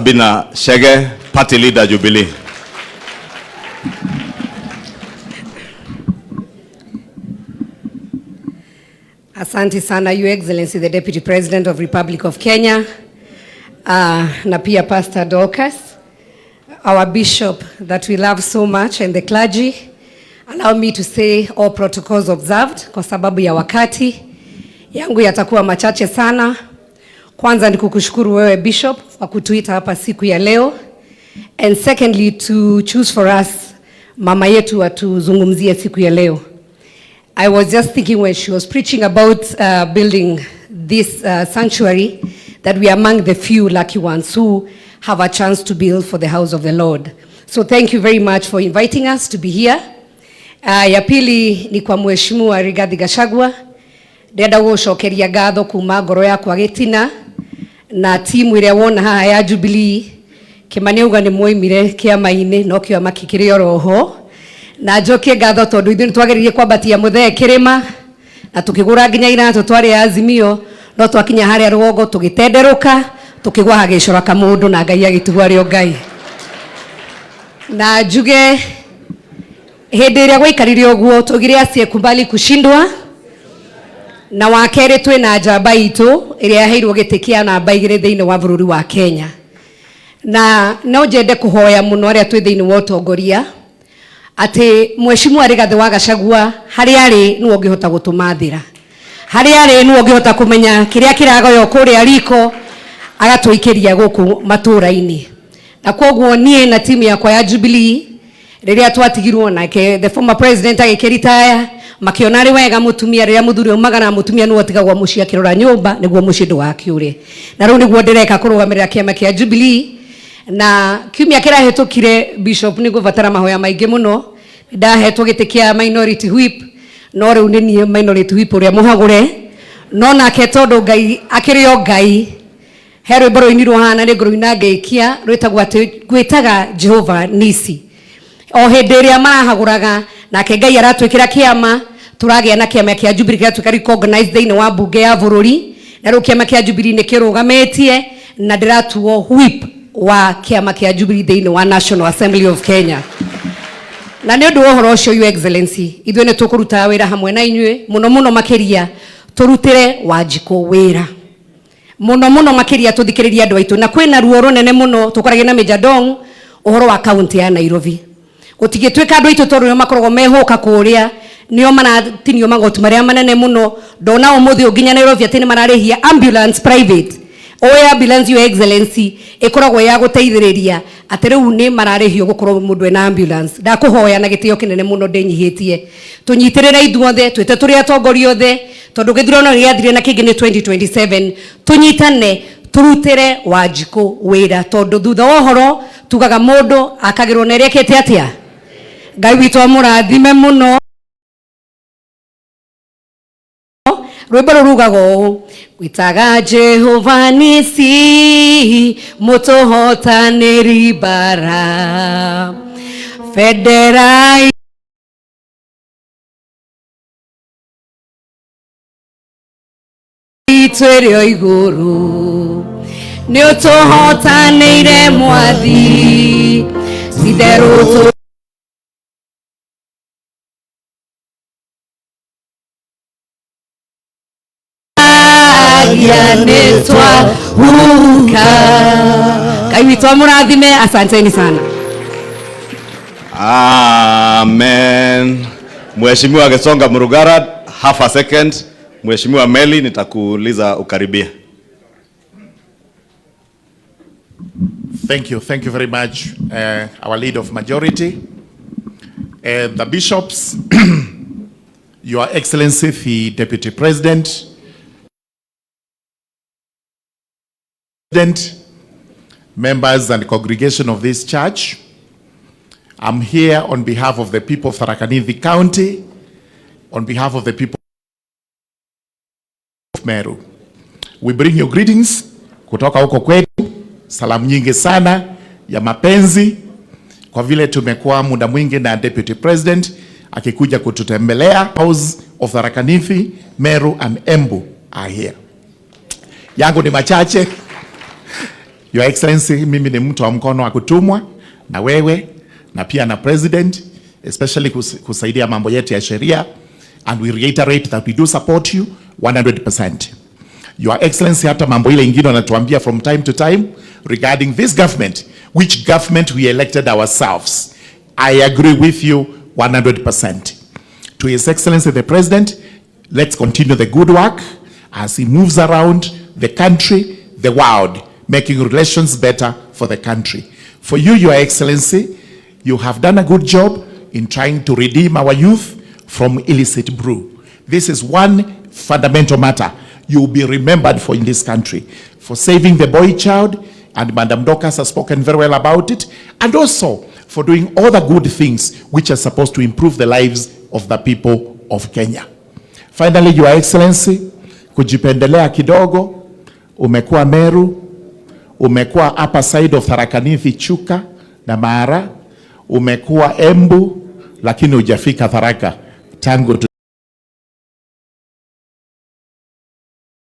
Sabina Chege, Party Leader Jubilee. Asante sana, Your Excellency, the Deputy President of Republic of Kenya, na pia Pastor Dorcas, our Bishop that we love so much, and the clergy. Allow me to say all protocols observed kwa sababu ya wakati. Yangu yatakuwa machache sana. Kwanza ni kukushukuru wewe Bishop kwa kutuita hapa siku ya leo. And secondly, to choose for us mama yetu atuzungumzie siku ya leo. I was just thinking when she was preaching about building this sanctuary that we are among the few lucky ones who have a chance to build for the house of the Lord. So thank you very much for inviting us to be here. Ya pili ni kwa Mheshimiwa Rigathi Gachagua. Ndenda gucokeria ngatho kuma ngoro yakwa gitina na timu iria wona haha ya Jubilee Kimani uga ni moimire kiama-ini no kiama kikiri oroho na njokie ngatho tondu ithuĩ twageririe kwambatia Muthee kirima na tukigura nginya iratũ twari Azimio no twakinya haria rũgongo tugitenderuka tukigwa hagicora kamundu na Ngai agitugwa rio Ngai na njuge hindi iria gwaikarire uguo tugire asiekubali kushindwa na wakere twe na njamba itu iria yaheirwo giti kia namba 2 thiini wa bururi wa Kenya na no njende kuhoya muno aria twi thiini wa utongoria ati Mheshimiwa Rigathi wa Gachagua hari ari ni ungihota gutumathira hari ari ni ungihota kumenya kiria kiragoyo kuria riko agatuikiria guku matura-ini na koguo nie na timu yakwa ya Jubilee riria twatigirwo nake the former president agikiritaaya makiona ri wega mutumia riria muthuri umagana mutumia ni wotigagwa mucia kirora nyumba niguo muci ndugakiure na riu niguo ndireka kurugamirira kiama kia Jubilee na kiumia kirahetukire Bishop ni guvatara mahoya maingi muno ndahetwo giti kia minority whip no riu ni nie minority whip uria muhagure no nake tondu Ngai akirio Ngai hero boro ini ruhana ni ngoro ina ngeikia rwitagwo ati gwitaga Jehova Nisi o hindi iria marahaguraga nake Ngai aratwikira kiama turagia na kiama kia Jubilee kia tukari recognize thiini wa bunge ya bururi na ru kiama kia Jubilee ni kirugametie na ndiratuo whip wa kiama kia Jubilee thiini wa National Assembly of Kenya na ni undu uhoro ucio Your Excellency ithuĩ ni tukuruta wira hamwe na inyuĩ muno makiria turutire Wanjiku wira muno makiria tuthikiriria andu aitu na kwina ruo runene muno tukoragia na Major uhoro wa county ya Nairobi gutigitwika andu aitu tondu makoragwo mehoka kuria nio manatinio magoti maria manene muno ndona umuthi nginya Nairobi ati ni mararihia ambulance private oya ambulance Your Excellency ikoragwo ya guteithiriria ati riu ni mararihio gukorwo mundu ena ambulance ndakuhoya na gitio kinene muno ndinyihitie tunyitirira ithuothe twite turi atongoria othe tondu githurano giathire na kingi ni 2027 tunyitane turutire Wanjiku wira tondu thutha wa uhoro tugaga mundu akagirwo na rekete atia Ngai witu amurathime muno rwimbo rugago gwitaga Jehova Nisi mutuhotaniri bara federai itwerio iguru ni utuhotanire mwathi sideru yanetwa huka Ngai witu amurathime asanteni sana Amen. Mheshimiwa Gesonga Murugara, half a second. Mheshimiwa Meli nitakuuliza ukaribia. Thank you very much, our leader of majority, the bishops, Your Excellency the Deputy President, members and congregation of this church. I'm here on behalf of the people of Tharaka Nithi County, on behalf of the people of Meru. We bring you greetings kutoka huko kwetu, salamu nyingi sana ya mapenzi kwa vile tumekuwa muda mwingi na Deputy President akikuja kututembelea. House of Tharaka Nithi, Meru and Embu are here. Yangu ni machache. Your Excellency, mimi ni mtu wa mkono wa kutumwa na wewe na pia na president, especially kusaidia mambo yetu ya sheria, and we reiterate that we do support you 100%. Your Excellency, hata mambo ile ingine wanatuambia from time to time regarding this government, which government we elected ourselves, I agree with you 100%. To His Excellency the President, let's continue the good work as he moves around the country, the world, making relations better for the country. For you, Your Excellency, you have done a good job in trying to redeem our youth from illicit brew. This is one fundamental matter you will be remembered for in this country, for saving the boy child, and Madam Dorcas has spoken very well about it, and also for doing all the good things which are supposed to improve the lives of the people of Kenya. Finally, Your Excellency, kujipendelea kidogo, umekuwa Meru, umekuwa upper side of Tharaka Nithi, Chuka na Mara, umekuwa Embu, lakini hujafika Tharaka tangu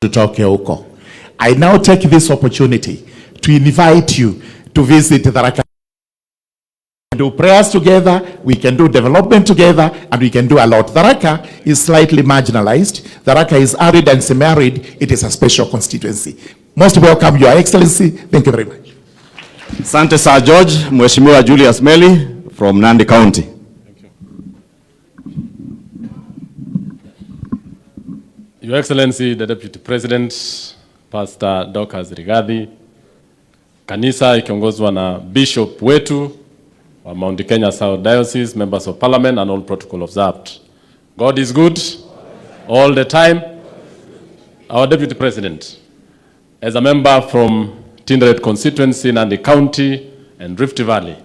tutoke huko. I now take this opportunity to invite you to visit Tharaka. Do prayers together, we can do development together, and we can do a lot. Tharaka is slightly marginalized. Tharaka is arid and semi-arid. It is a special constituency. Most welcome, Your Excellency. Thank you very much. Asante Sir George. Mheshimiwa Julius Meli from Nandi County. Thank you. Your Excellency, the Deputy President, Pastor Dorcas Rigathi, kanisa ikiongozwa na Bishop wetu wa Mount Kenya South Diocese, members of Parliament, and all protocol observed. God is good all the time. Our Deputy President, as a member from Tinderet constituency in Nandi County and Rift Valley,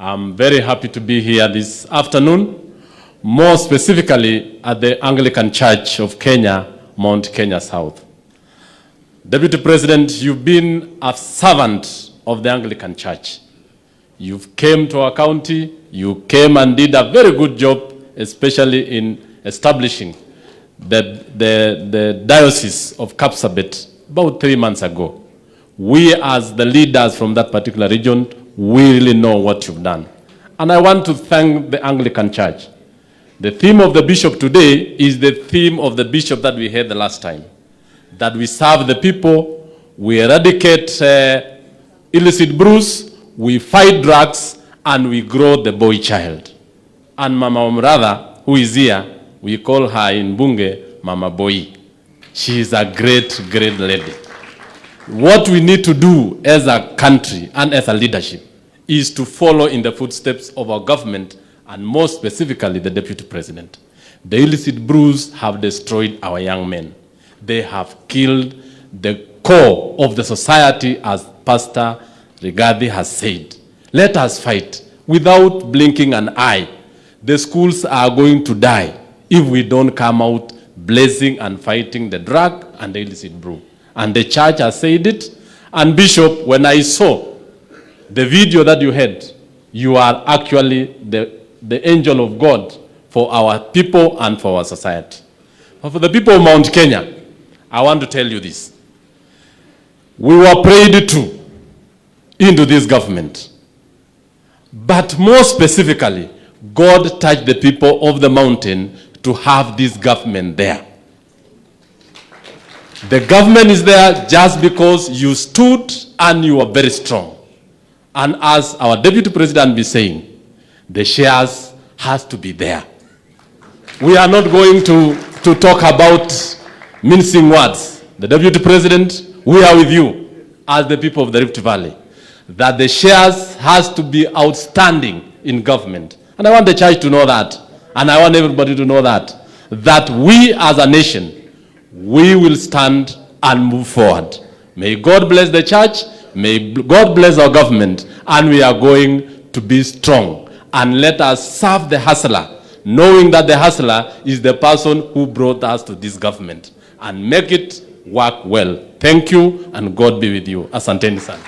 I'm very happy to be here this afternoon, more specifically at the Anglican Church of Kenya, Mount Kenya South. Deputy President, you've been a servant of the Anglican Church. You've came to our county, you came and did a very good job, especially in establishing the Diocese of Kapsabet about 3 months ago. We as the leaders from that particular region, we really know what you've done. And I want to thank the Anglican Church. The theme of the bishop today is the theme of the bishop that we had the last time. That we serve the people, we eradicate illicit brews, we fight drugs, and we grow the boy child. And Mama Omrada, who is here, we call her in Bunge, Mama Boy. She is a great, great lady. What we need to do as a country and as a leadership is to follow in the footsteps of our government, and more specifically the Deputy President. The illicit brews have destroyed our young men. They have killed the core of the society, as Pastor Rigathi has said. Let us fight without blinking an eye. The schools are going to die if we don't come out blazing and fighting the drug and the illicit brew. And the church has said it. And Bishop, when I saw the video that you had, you are actually the angel of God for our people and for our society. But for the people of Mount Kenya, I want to tell you this. We were prayed to into this government. But more specifically, God touched the people of the mountain to have this government there. The government is there just because you stood and you are very strong. And as our Deputy President is saying, the shares has to be there. We are not going to talk about mincing words. The Deputy President, we are with you as the people of the Rift Valley, that the shares has to be outstanding in government. And I want the church to know that, and I want everybody to know that we as a nation, we will stand and move forward. May God bless the church, may God bless our government, and we are going to be strong. And let us serve the hustler, knowing that the hustler is the person who brought us to this government, and make it work well. Thank you, and God be with you. Asanteni sana.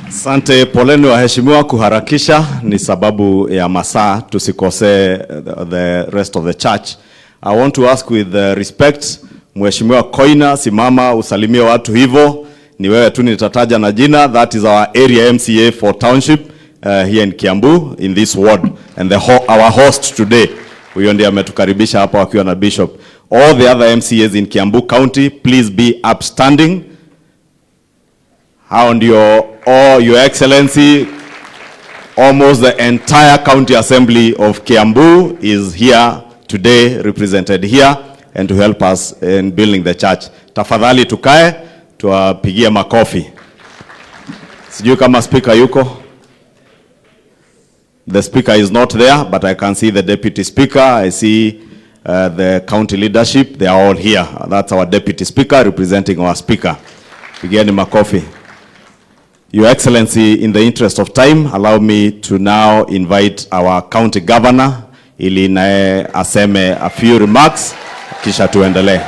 Asante, poleni waheshimiwa kuharakisha, ni sababu ya masaa tusikose the rest of the church. I want to ask with respect, Mheshimiwa Koina, simama usalimie watu hivyo, ni wewe tu nitataja na jina. That is our area MCA for township here in Kiambu in this ward, and our host today, huyo ndiye ametukaribisha hapa wakiwa na bishop. All the other MCAs in Kiambu County, please be upstanding. Hao ndio, Your Excellency, almost the entire county assembly of Kiambu is here today, represented here, and to help us in building the church. Tafadhali tukae, tuwapigie makofi. Sijui kama speaker yuko. The speaker is not there, but I can see the deputy speaker. I see the county leadership. They are all here. That's our deputy speaker representing our speaker. Pigieni makofi. Your Excellency, in the interest of time, allow me to now invite our county governor ili nae aseme a few remarks kisha tuendelee.